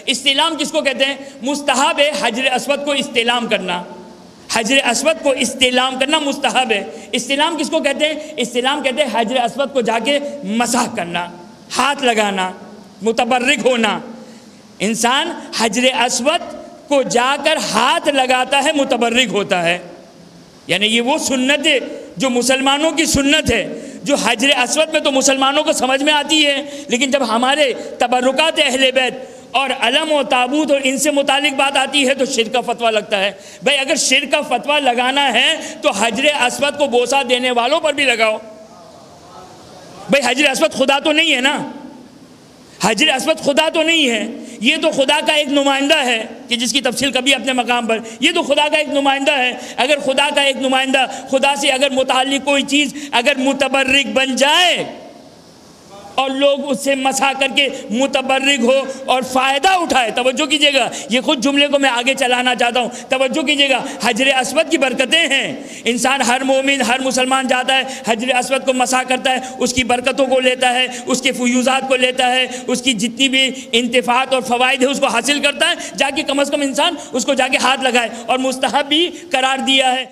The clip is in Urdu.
استلام کس کو کہتے ہیں؟ مستحب ہے حجر اسود کو استلام کرنا، حجر اسود کو استلام کرنا مستحب ہے۔ استلام کس کو کہتے ہیں؟ استلام کہتے ہیں حجر اسود کو جا کے مسح کرنا، ہاتھ لگانا، متبرک ہونا۔ انسان حجر اسود کو جا کر ہاتھ لگاتا ہے، متبرک ہوتا ہے۔ یعنی یہ وہ سنت ہے جو مسلمانوں کی سنت ہے، جو حجر اسود میں تو مسلمانوں کو سمجھ میں آتی ہے، لیکن جب ہمارے تبرکات اہل بیت اور علم و تابوت اور ان سے متعلق بات آتی ہے تو شرک کا فتویٰ لگتا ہے۔ بھائی اگر شرک کا فتویٰ لگانا ہے تو حجر اسود کو بوسہ دینے والوں پر بھی لگاؤ۔ بھائی حجر اسود خدا تو نہیں ہے نا، حجر اسود خدا تو نہیں ہے، یہ تو خدا کا ایک نمائندہ ہے کہ جس کی تفصیل کبھی اپنے مقام پر، یہ تو خدا کا ایک نمائندہ ہے۔ اگر خدا کا ایک نمائندہ خدا سے اگر متعلق کوئی چیز اگر متبرک بن جائے اور لوگ اس سے مسح کر کے متبرک ہو اور فائدہ اٹھائے، توجہ کیجئے گا، یہ خود جملے کو میں آگے چلانا چاہتا ہوں، توجہ کیجئے گا، حجر اسود کی برکتیں ہیں۔ انسان ہر مومن ہر مسلمان جاتا ہے حجر اسود کو مسح کرتا ہے، اس کی برکتوں کو لیتا ہے، اس کے فیوزات کو لیتا ہے، اس کی جتنی بھی انتفاعات اور فوائد ہے اس کو حاصل کرتا ہے، جا کے کم از کم انسان اس کو جا کے ہاتھ لگائے، اور مستحب بھی قرار دیا ہے۔